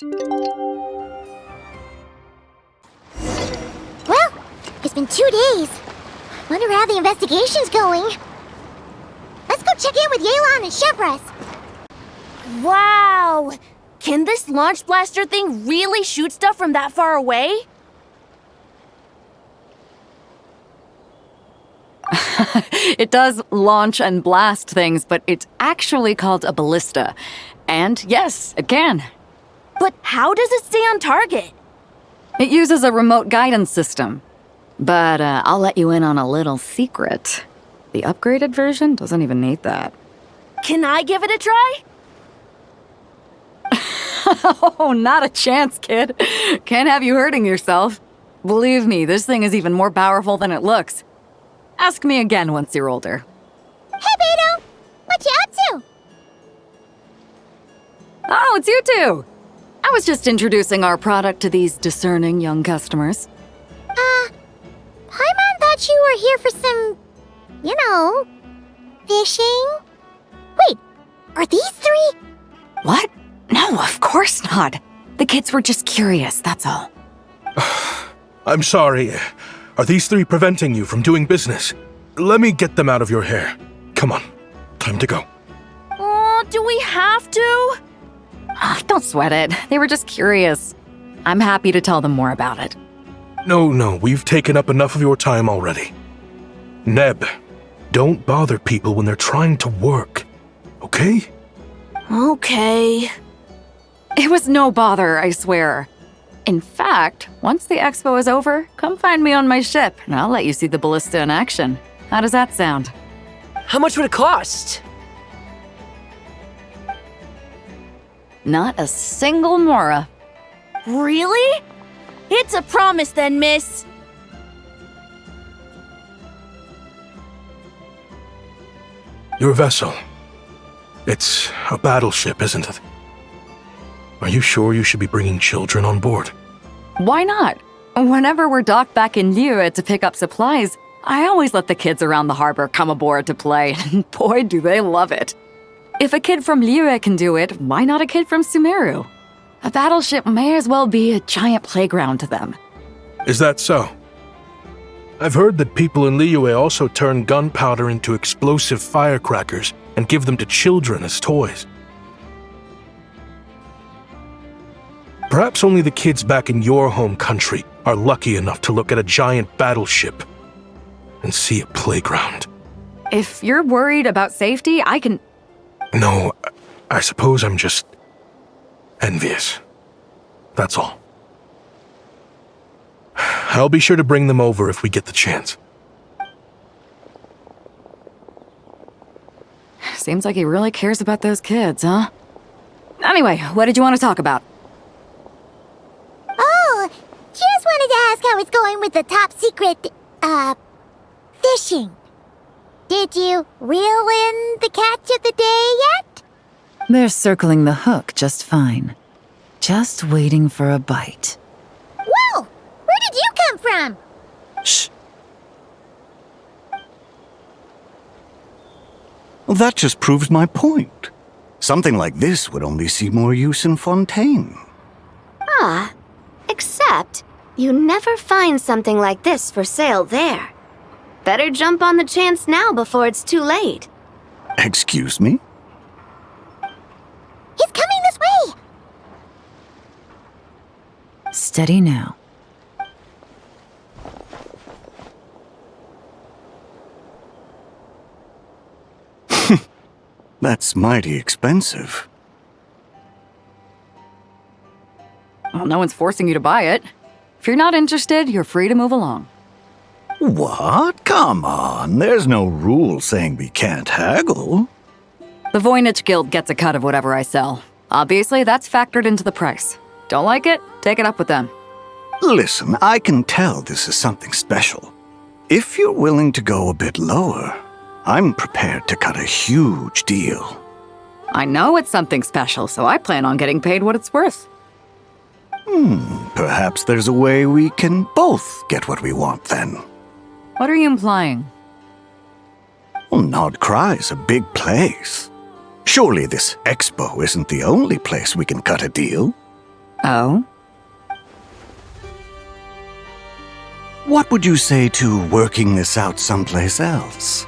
Well, it's been 2 days. Wonder how the investigation's going. Let's go check in with Yelan and Chevres. Wow! Can this launch blaster thing really shoot stuff from that far away? It does launch and blast things, but it's actually called a ballista. And yes, it can. But how does it stay on target? It uses a remote guidance system. But I'll let you in on a little secret. The upgraded version doesn't even need that. Can I give it a try? Oh, not a chance, kid. Can't have you hurting yourself. Believe me, this thing is even more powerful than it looks. Ask me again once you're older. Hey, Beto! What you up to? Oh, it's you two! I was just introducing our product to these discerning young customers. Paimon thought you were here for some, fishing? Wait, are these 3? What? No, of course not. The kids were just curious, that's all. I'm sorry. Are these 3 preventing you from doing business? Let me get them out of your hair. Come on, time to go. Oh, do we have to? Don't sweat it. They were just curious. I'm happy to tell them more about it. No, we've taken up enough of your time already. Neb, don't bother people when they're trying to work, okay? Okay. It was no bother, I swear. In fact, once the expo is over, come find me on my ship, and I'll let you see the ballista in action. How does that sound? How much would it cost? Not a single mora. Really? It's a promise then, miss. Your vessel. It's a battleship, isn't it? Are you sure you should be bringing children on board? Why not? Whenever we're docked back in Liyue to pick up supplies, I always let the kids around the harbor come aboard to play, and boy, do they love it. If a kid from Liyue can do it, why not a kid from Sumeru? A battleship may as well be a giant playground to them. Is that so? I've heard that people in Liyue also turn gunpowder into explosive firecrackers and give them to children as toys. Perhaps only the kids back in your home country are lucky enough to look at a giant battleship and see a playground. If you're worried about safety, I can... No, I suppose I'm just envious. That's all. I'll be sure to bring them over if we get the chance. Seems like he really cares about those kids, huh? Anyway, what did you want to talk about? Oh, just wanted to ask how it's going with the top secret, fishing. Did you reel in the catch of the day yet? They're circling the hook just fine. Just waiting for a bite. Whoa! Where did you come from? Shh. Well, that just proves my point. Something like this would only see more use in Fontaine. Except, you never find something like this for sale there. Better jump on the chance now before it's too late. Excuse me? He's coming this way! Steady now. That's mighty expensive. Well, no one's forcing you to buy it. If you're not interested, you're free to move along. What? Come on, there's no rule saying we can't haggle. The Voynich Guild gets a cut of whatever I sell. Obviously, that's factored into the price. Don't like it? Take it up with them. Listen, I can tell this is something special. If you're willing to go a bit lower, I'm prepared to cut a huge deal. I know it's something special, so I plan on getting paid what it's worth. Perhaps there's a way we can both get what we want then. What are you implying? Well, Nod Cry's a big place. Surely this expo isn't the only place we can cut a deal. Oh? What would you say to working this out someplace else?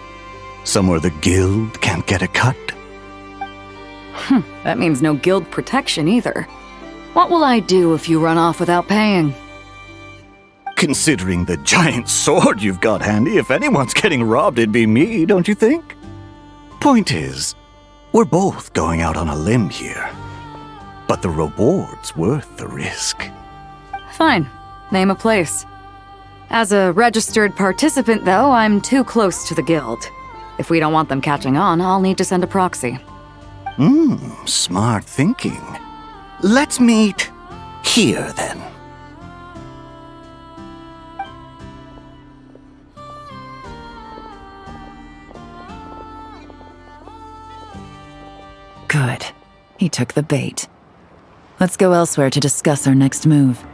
Somewhere the guild can't get a cut? That means no guild protection either. What will I do if you run off without paying? Considering the giant sword you've got handy, if anyone's getting robbed, it'd be me, don't you think? Point is, we're both going out on a limb here. But the reward's worth the risk. Fine. Name a place. As a registered participant, though, I'm too close to the guild. If we don't want them catching on, I'll need to send a proxy. Smart thinking. Let's meet here, then. Good. He took the bait. Let's go elsewhere to discuss our next move.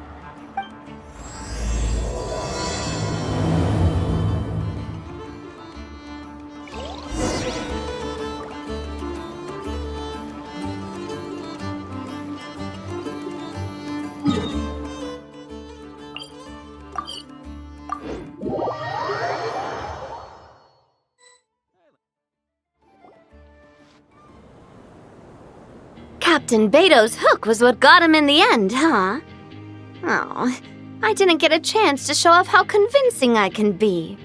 Captain Beto's hook was what got him in the end, huh? Oh, I didn't get a chance to show off how convincing I can be.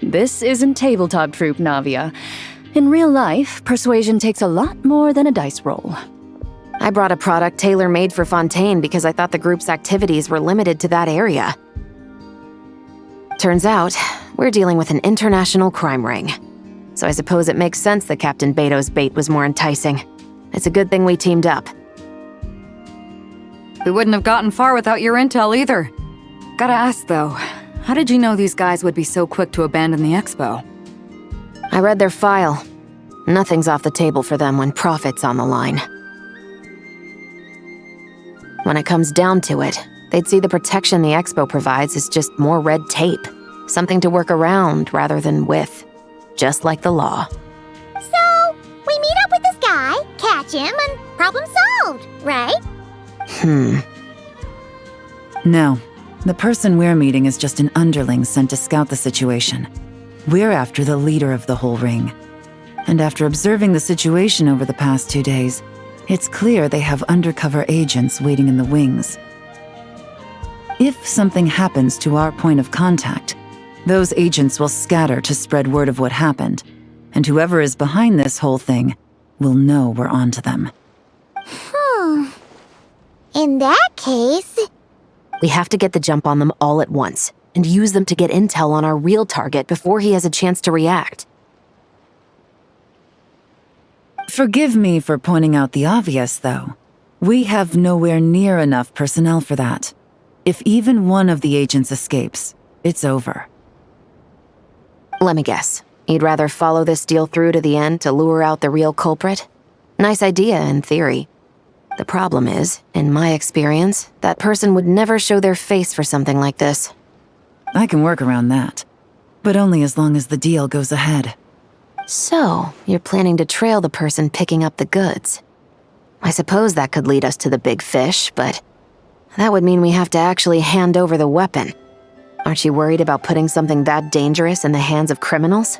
This isn't tabletop troop, Navia. In real life, persuasion takes a lot more than a dice roll. I brought a product tailor-made for Fontaine because I thought the group's activities were limited to that area. Turns out, we're dealing with an international crime ring. So I suppose it makes sense that Captain Beto's bait was more enticing. It's a good thing we teamed up. We wouldn't have gotten far without your intel either. Gotta ask though, how did you know these guys would be so quick to abandon the expo? I read their file. Nothing's off the table for them when profit's on the line. When it comes down to it, they'd see the protection the expo provides as just more red tape. Something to work around rather than with. Just like the law. So, we meet up with this guy, catch him, and problem solved, right? No. The person we're meeting is just an underling sent to scout the situation. We're after the leader of the whole ring. And after observing the situation over the past 2 days, it's clear they have undercover agents waiting in the wings. If something happens to our point of contact, those agents will scatter to spread word of what happened, and whoever is behind this whole thing will know we're onto them. In that case... We have to get the jump on them all at once, and use them to get intel on our real target before he has a chance to react. Forgive me for pointing out the obvious, though. We have nowhere near enough personnel for that. If even one of the agents escapes, it's over. Let me guess. You'd rather follow this deal through to the end to lure out the real culprit? Nice idea, in theory. The problem is, in my experience, that person would never show their face for something like this. I can work around that. But only as long as the deal goes ahead. So, you're planning to trail the person picking up the goods. I suppose that could lead us to the big fish, but that would mean we have to actually hand over the weapon. Aren't you worried about putting something that dangerous in the hands of criminals?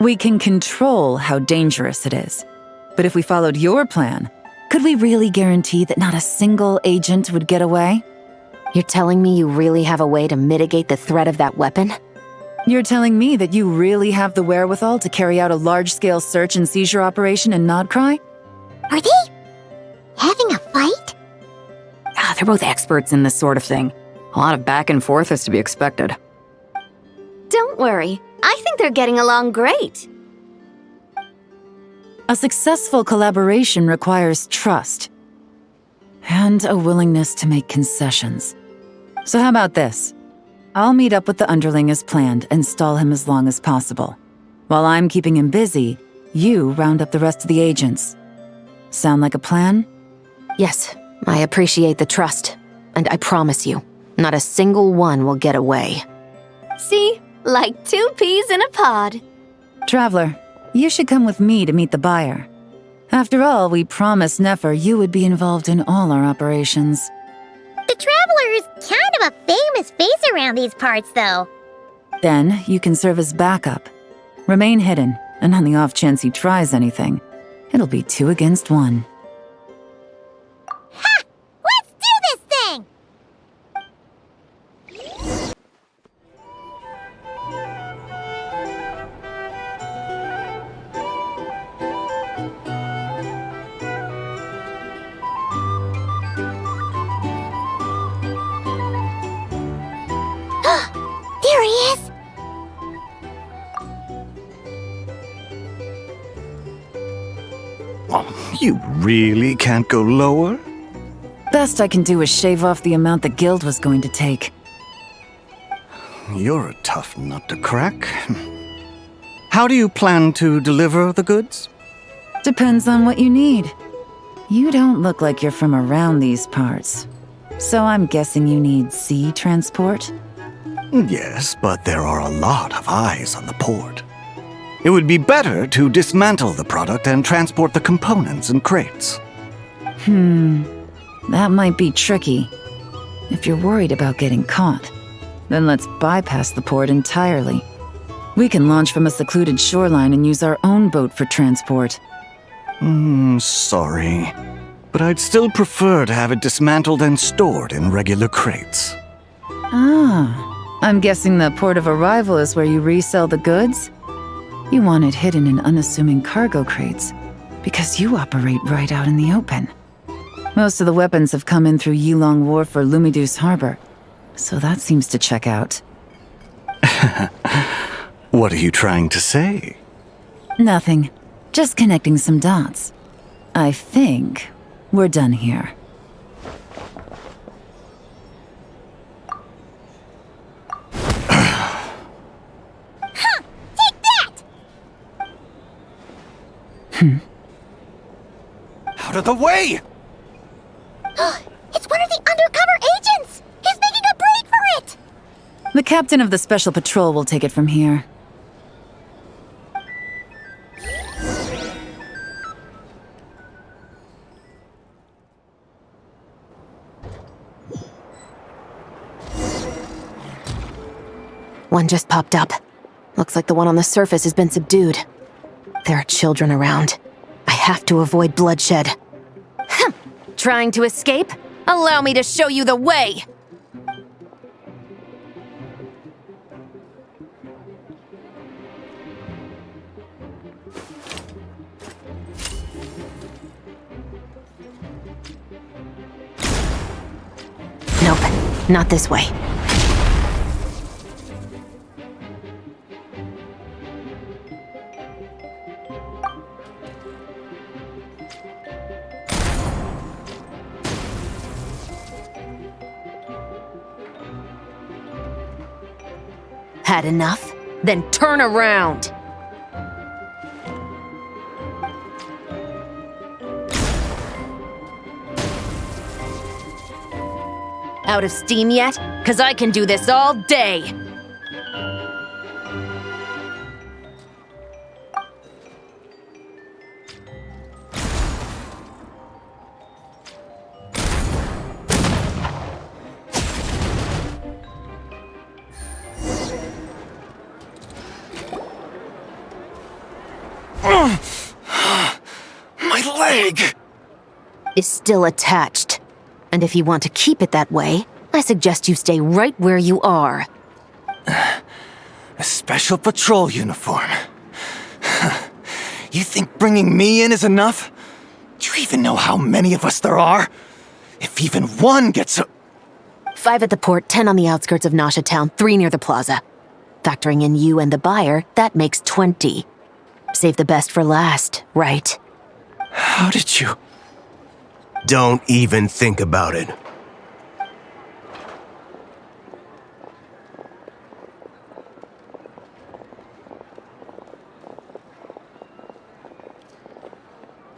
We can control how dangerous it is. But if we followed your plan, could we really guarantee that not a single agent would get away? You're telling me you really have a way to mitigate the threat of that weapon? You're telling me that you really have the wherewithal to carry out a large-scale search and seizure operation in Nodcry? Are they having a fight? They're both experts in this sort of thing. A lot of back and forth is to be expected. Don't worry. I think they're getting along great. A successful collaboration requires trust. And a willingness to make concessions. So how about this? I'll meet up with the underling as planned and stall him as long as possible. While I'm keeping him busy, you round up the rest of the agents. Sound like a plan? Yes, I appreciate the trust. And I promise you, not a single one will get away. See? Like 2 peas in a pod. Traveler, you should come with me to meet the buyer. After all, we promised Nefer you would be involved in all our operations. The Traveler is kind of a famous face around these parts, though. Then you can serve as backup. Remain hidden, and on the off chance he tries anything, it'll be 2 against 1. Ha! Let's do this thing! There he is! Oh, you really can't go lower? Best I can do is shave off the amount the guild was going to take. You're a tough nut to crack. How do you plan to deliver the goods? Depends on what you need. You don't look like you're from around these parts. So I'm guessing you need sea transport? Yes, but there are a lot of eyes on the port. It would be better to dismantle the product and transport the components in crates. That might be tricky. If you're worried about getting caught, then let's bypass the port entirely. We can launch from a secluded shoreline and use our own boat for transport. Sorry. But I'd still prefer to have it dismantled and stored in regular crates. Ah, I'm guessing the port of arrival is where you resell the goods? You want it hidden in unassuming cargo crates, because you operate right out in the open. Most of the weapons have come in through Yilong Wharf or Lumidus Harbor, so that seems to check out. What are you trying to say? Nothing. Just connecting some dots. I think we're done here. Take that! Out of the way! It's one of the undercover agents! He's making a break for it! The captain of the Special Patrol will take it from here. One just popped up. Looks like the one on the surface has been subdued. There are children around. I have to avoid bloodshed. Trying to escape? Allow me to show you the way! Nope, not this way. Had enough? Then turn around! Out of steam yet? 'Cause I can do this all day! My leg! Is still attached. And if you want to keep it that way, I suggest you stay right where you are. A special patrol uniform. You think bringing me in is enough? Do you even know how many of us there are? If even one gets a... 5 at the port, 10 on the outskirts of Nasha Town, 3 near the plaza. Factoring in you and the buyer, that makes 20. Save the best for last, right? How did you... Don't even think about it.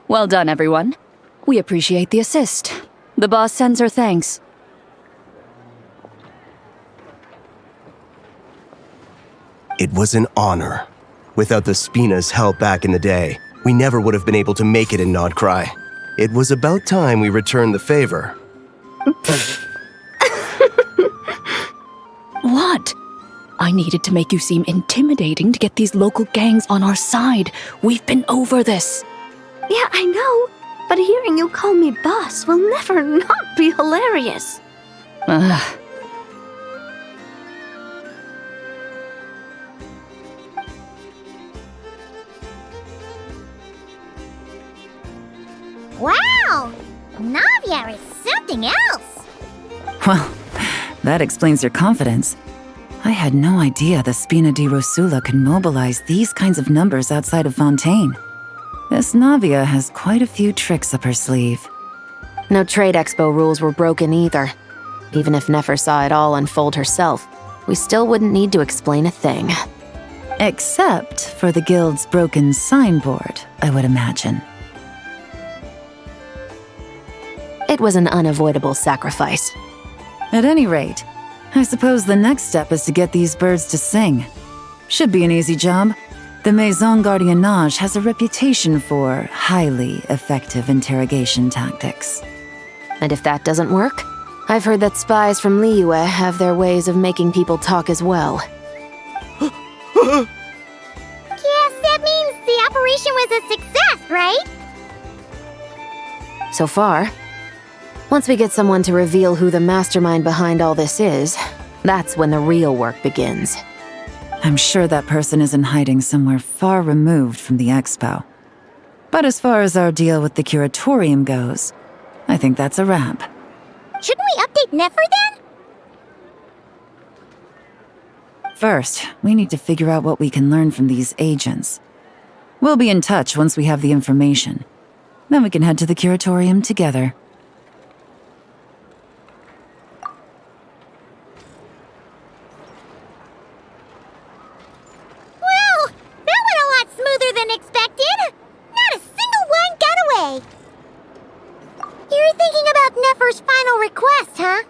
Well done, everyone. We appreciate the assist. The boss sends her thanks. It was an honor. Without the Spina's help back in the day, We never would have been able to make it in Nodcry. It was about time we returned the favor. What? I needed to make you seem intimidating to get these local gangs on our side. We've been over this. Yeah, I know. But hearing you call me boss will never not be hilarious. Ugh. Wow! Navia is something else! Well, that explains your confidence. I had no idea the Spina di Rosula could mobilize these kinds of numbers outside of Fontaine. This Navia has quite a few tricks up her sleeve. No trade expo rules were broken either. Even if Nefer saw it all unfold herself, we still wouldn't need to explain a thing. Except for the guild's broken signboard, I would imagine. It was an unavoidable sacrifice. At any rate, I suppose the next step is to get these birds to sing. Should be an easy job. The Maison Gardiennage has a reputation for highly effective interrogation tactics. And if that doesn't work, I've heard that spies from Liyue have their ways of making people talk as well. Yes, that means the operation was a success, right? So far. Once we get someone to reveal who the mastermind behind all this is, that's when the real work begins. I'm sure that person is in hiding somewhere far removed from the expo. But as far as our deal with the curatorium goes, I think that's a wrap. Shouldn't we update Nefer then? First, we need to figure out what we can learn from these agents. We'll be in touch once we have the information. Then we can head to the curatorium together. Well, that went a lot smoother than expected. Not a single one got away. You're thinking about Nefer's final request, huh?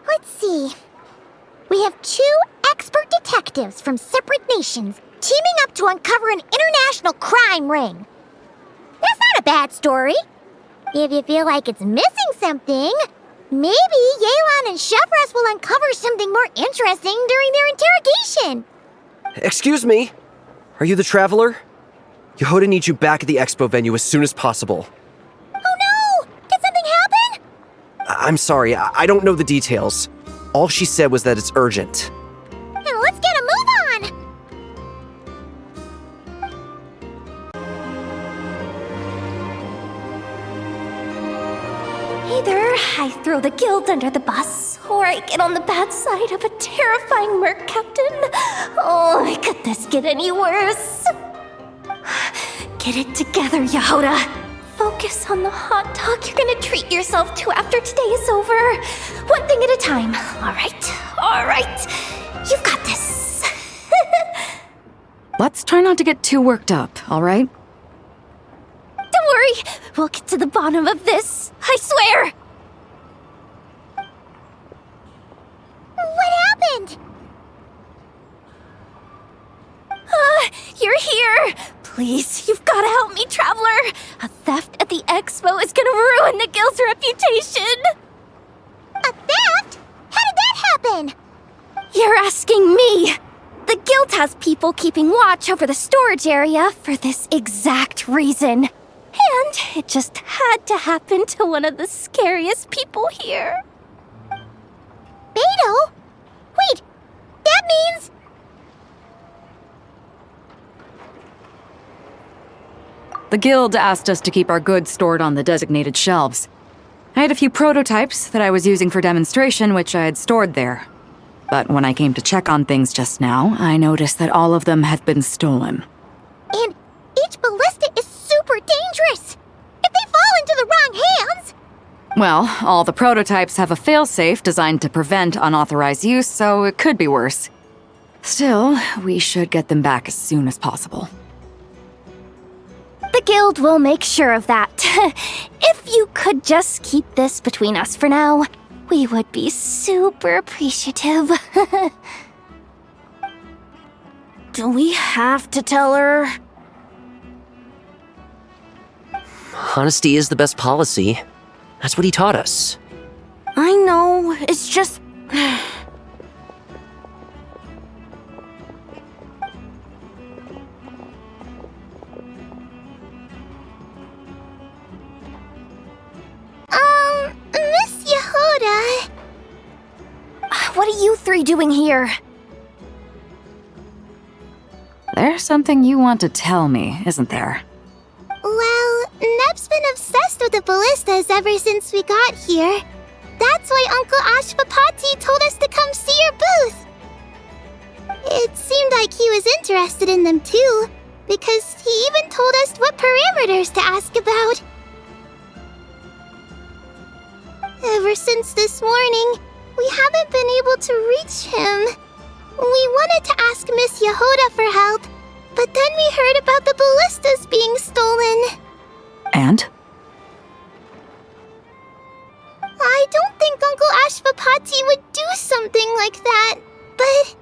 Let's see. We have 2 expert detectives from separate nations teaming up to uncover an international crime ring. That's not a bad story. If you feel like it's missing something, maybe Yelan and Chevros will uncover something more interesting during their interrogation. Excuse me? Are you the traveler? Yehoda needs you back at the expo venue as soon as possible. Oh no! Did something happen? I'm sorry, I don't know the details. All she said was that it's urgent. Then let's get a move on! Either I throw the guild under the bus, or I get on the bad side of a terrifying merc captain. Oh, could this get any worse? Get it together, Yehoda. Focus on the hot dog you're gonna treat yourself to after today is over. One thing at a time. All right. You've got this. Let's try not to get too worked up, all right? Don't worry. We'll get to the bottom of this. I swear. What happened? You're here. Please, you've got to help me, Traveler. A theft at the expo is gonna ruin the guild's reputation. A theft? How did that happen? You're asking me. The guild has people keeping watch over the storage area for this exact reason. And it just had to happen to one of the scariest people here. Beto? Wait, that means... The guild asked us to keep our goods stored on the designated shelves. I had a few prototypes that I was using for demonstration, which I had stored there. But when I came to check on things just now, I noticed that all of them had been stolen. And each ballista is super dangerous. If they fall into the wrong hands... Well, all the prototypes have a failsafe designed to prevent unauthorized use, so it could be worse. Still, we should get them back as soon as possible. The guild will make sure of that. If you could just keep this between us for now, we would be super appreciative. Do we have to tell her? honesty is the best policy. That's what he taught us. I know, it's just... Miss Yehoda... What are you three doing here? There's something you want to tell me, isn't there? Well, Neb's been obsessed with the ballistas ever since we got here. That's why Uncle Ashvapati told us to come see your booth. It seemed like he was interested in them too, because he even told us what parameters to ask about. Ever since this morning, we haven't been able to reach him. We wanted to ask Miss Yehoda for help, but then we heard about the ballistas being stolen. And? I don't think Uncle Ashvapati would do something like that, but...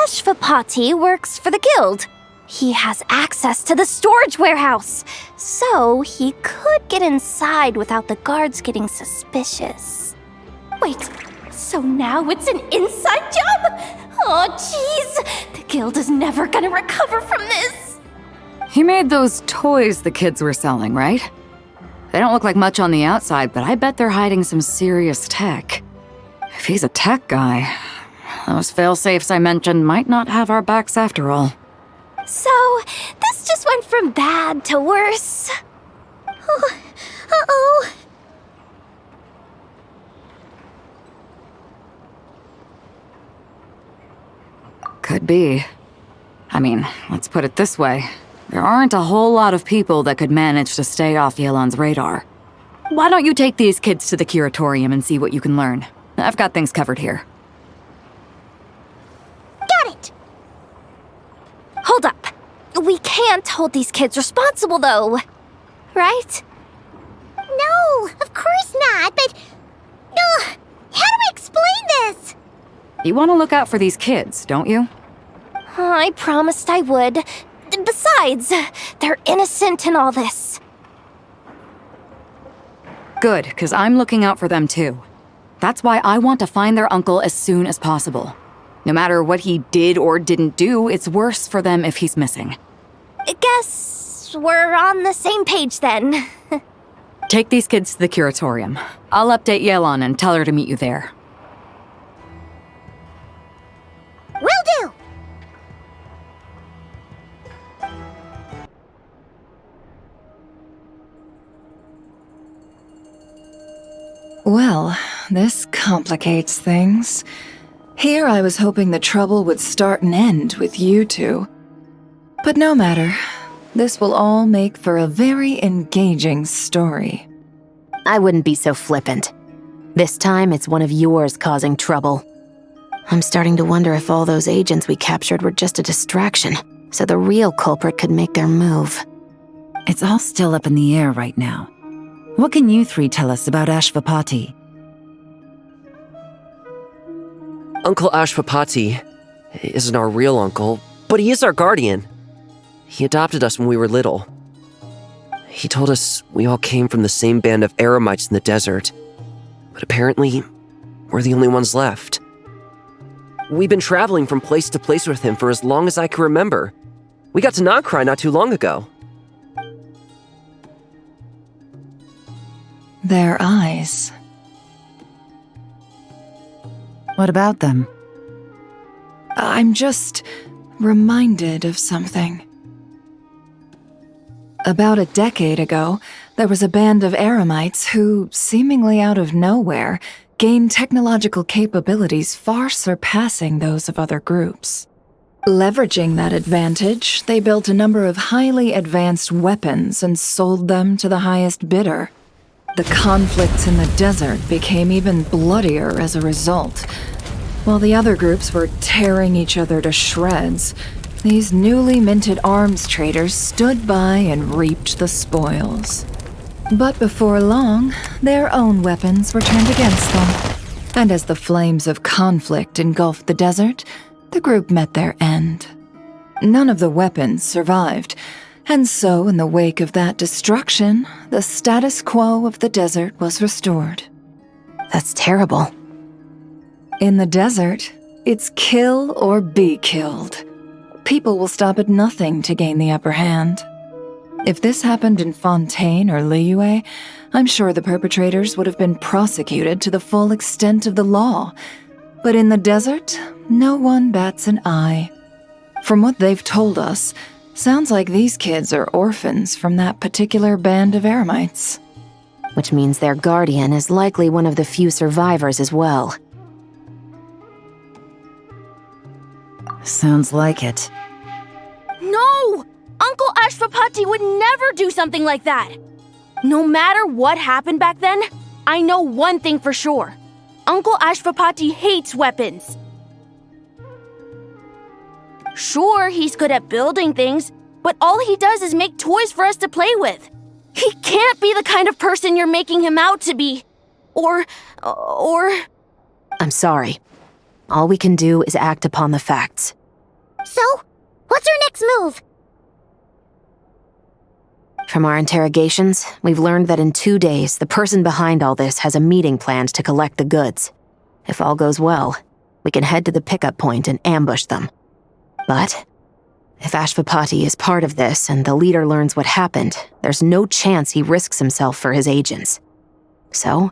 Ashvapati works for the guild. He has access to the storage warehouse, so he could get inside without the guards getting suspicious. Wait, so now it's an inside job? Oh, jeez! The guild is never gonna recover from this! He made those toys the kids were selling, right? They don't look like much on the outside, but I bet they're hiding some serious tech. If he's a tech guy, those fail-safes I mentioned might not have our backs after all. So, this just went from bad to worse. Oh, uh-oh. Could be. I mean, let's put it this way. There aren't a whole lot of people that could manage to stay off Yelan's radar. Why don't you take these kids to the curatorium and see what you can learn? I've got things covered here. Got it! Hold up. We can't hold these kids responsible, though. Right? No, of course not, but... How do we explain this? You want to look out for these kids, don't you? I promised I would. Besides, they're innocent in all this. Good, because I'm looking out for them too. That's why I want to find their uncle as soon as possible. No matter what he did or didn't do, it's worse for them if he's missing. I guess we're on the same page then. Take these kids to the curatorium. I'll update Yelan and tell her to meet you there. Will do! Well, this complicates things. Here I was hoping the trouble would start and end with you two. But no matter. This will all make for a very engaging story. I wouldn't be so flippant. This time, it's one of yours causing trouble. I'm starting to wonder if all those agents we captured were just a distraction, so the real culprit could make their move. It's all still up in the air right now. What can you three tell us about Ashvapati? Uncle Ashvapati isn't our real uncle, but he is our guardian. He adopted us when we were little. He told us we all came from the same band of eremites in the desert, but apparently, we're the only ones left. We've been traveling from place to place with him for as long as I can remember. We got to Nagcry not too long ago. Their eyes. What about them? I'm just reminded of something. About a decade ago, there was a band of eremites who, seemingly out of nowhere, gained technological capabilities far surpassing those of other groups. Leveraging that advantage, they built a number of highly advanced weapons and sold them to the highest bidder. The conflicts in the desert became even bloodier as a result. While the other groups were tearing each other to shreds, these newly minted arms traders stood by and reaped the spoils. But before long, their own weapons were turned against them. And as the flames of conflict engulfed the desert, the group met their end. None of the weapons survived, And so, in the wake of that destruction, the status quo of the desert was restored. That's terrible. In the desert, it's kill or be killed. People will stop at nothing to gain the upper hand. If this happened in Fontaine or Liyue, I'm sure the perpetrators would have been prosecuted to the full extent of the law. But in the desert, no one bats an eye. From what they've told us, sounds like these kids are orphans from that particular band of eremites. Which means their guardian is likely one of the few survivors as well. Sounds like it. No! Uncle Ashvapati would never do something like that! No matter what happened back then, I know one thing for sure. Uncle Ashvapati hates weapons. Sure, he's good at building things, but all he does is make toys for us to play with. He can't be the kind of person you're making him out to be. Or... I'm sorry. All we can do is act upon the facts. So, what's our next move? From our interrogations, we've learned that in 2 days, the person behind all this has a meeting planned to collect the goods. If all goes well, we can head to the pickup point and ambush them. But if Ashvapati is part of this and the leader learns what happened, there's no chance he risks himself for his agents. So,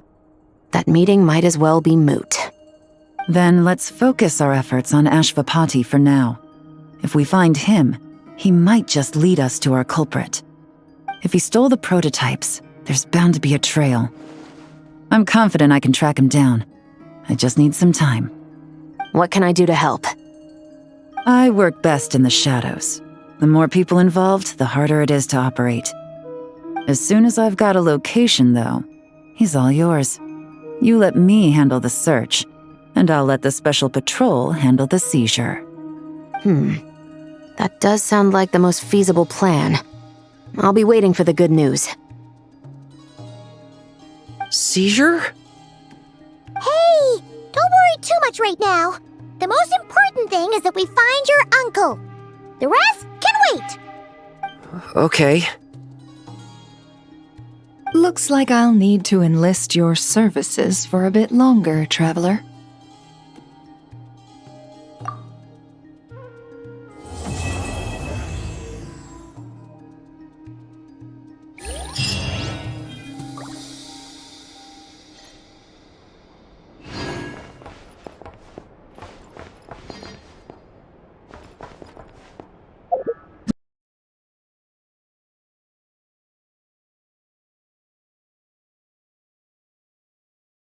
that meeting might as well be moot. Then let's focus our efforts on Ashvapati for now. If we find him, he might just lead us to our culprit. If he stole the prototypes, there's bound to be a trail. I'm confident I can track him down. I just need some time. What can I do to help? I work best in the shadows. The more people involved, the harder it is to operate. As soon as I've got a location, though, he's all yours. You let me handle the search, and I'll let the special patrol handle the seizure. That does sound like the most feasible plan. I'll be waiting for the good news. Seizure? Hey, don't worry too much right now. The most important thing is that we find your uncle. The rest can wait. Okay. Looks like I'll need to enlist your services for a bit longer, traveler.